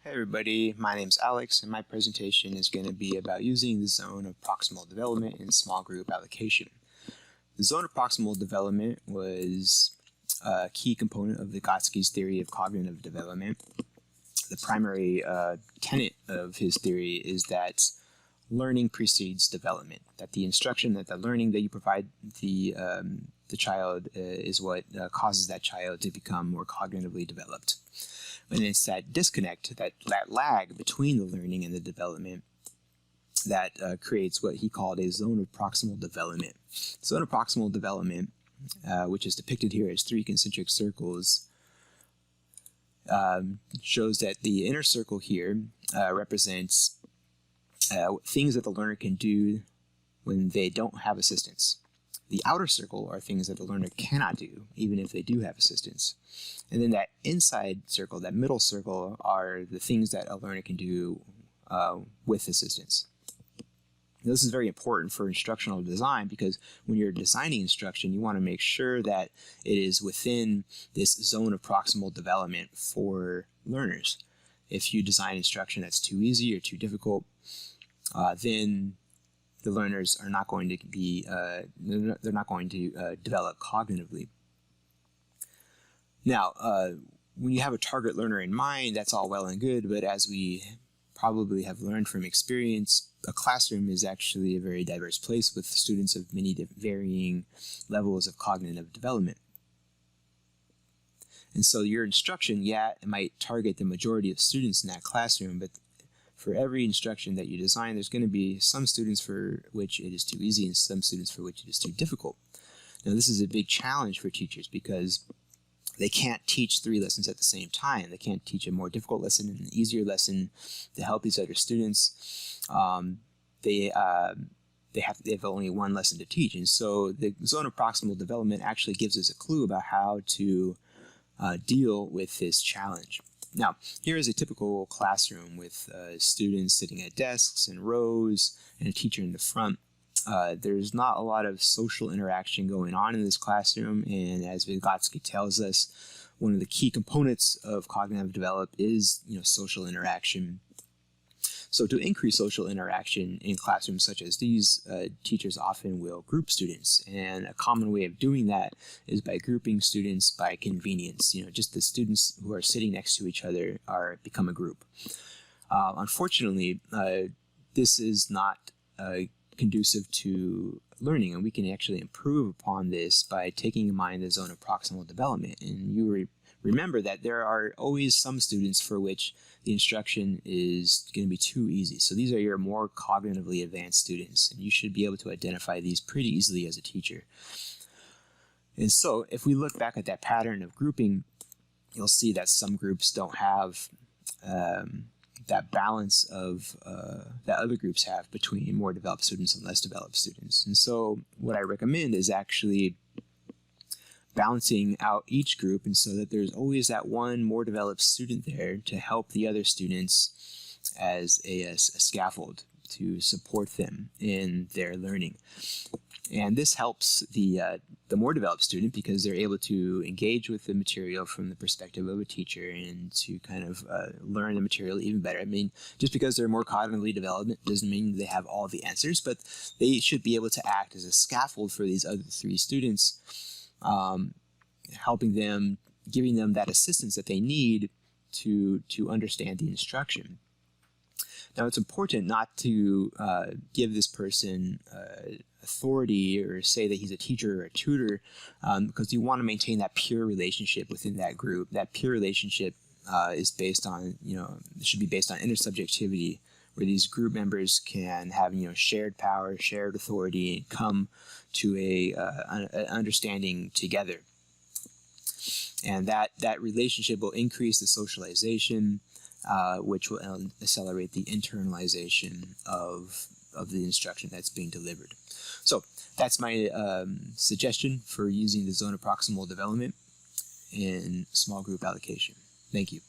Hey everybody, my name's Alex and my presentation is going to be about using the zone of proximal development in small group allocation. The zone of proximal development was a key component of Vygotsky's theory of cognitive development. The primary tenet of his theory is that learning precedes development, that the instruction, that the learning that you provide the child is what causes that child to become more cognitively developed. And it's that disconnect, that lag between the learning and the development that creates what he called a zone of proximal development. Zone of proximal development, which is depicted here as 3 concentric circles, shows that the inner circle here represents things that the learner can do when they don't have assistance. The outer circle are things that the learner cannot do, even if they do have assistance. And then that inside circle, that middle circle, are the things that a learner can do with assistance. Now, this is very important for instructional design because when you're designing instruction, you want to make sure that it is within this zone of proximal development for learners. If you design instruction that's too easy or too difficult, then the learners are not going to be, they're not going to develop cognitively. Now, when you have a target learner in mind, that's all well and good, but as we probably have learned from experience, a classroom is actually a very diverse place with students of many varying levels of cognitive development. And so your instruction, it might target the majority of students in that classroom, but for every instruction that you design, there's going to be some students for which it is too easy and some students for which it is too difficult. Now, this is a big challenge for teachers because they can't teach 3 lessons at the same time. They can't teach a more difficult lesson and an easier lesson to help these other students. They have only 1 lesson to teach. And so the zone of proximal development actually gives us a clue about how to deal with this challenge. Now, here is a typical classroom with students sitting at desks and rows and a teacher in the front. There's not a lot of social interaction going on in this classroom, and as Vygotsky tells us, one of the key components of cognitive development is social interaction. So to increase social interaction in classrooms such as these, teachers often will group students, and a common way of doing that is by grouping students by convenience. Just the students who are sitting next to each other become a group. Unfortunately, this is not conducive to learning, and we can actually improve upon this by taking in mind the zone of proximal development. And you remember that there are always some students for which the instruction is going to be too easy. So these are your more cognitively advanced students, and you should be able to identify these pretty easily as a teacher. And so if we look back at that pattern of grouping, you'll see that some groups don't have that balance of that other groups have between more developed students and less developed students. And so what I recommend is actually balancing out each group, and so that there's always that one more developed student there to help the other students as a scaffold to support them in their learning. And this helps the more developed student because they're able to engage with the material from the perspective of a teacher and to kind of learn the material even better. I mean, just because they're more cognitively developed doesn't mean they have all the answers, but they should be able to act as a scaffold for these other 3 students, helping them, giving them that assistance that they need to understand the instruction. Now, it's important not to give this person authority or say that he's a teacher or a tutor, because you want to maintain that pure relationship within that group. That pure relationship is based on, should be based on intersubjectivity, where these group members can have, shared power, shared authority, and come to an understanding together. And that relationship will increase the socialization, which will accelerate the internalization of the instruction that's being delivered. So that's my suggestion for using the zone of proximal development in small group allocation. Thank you.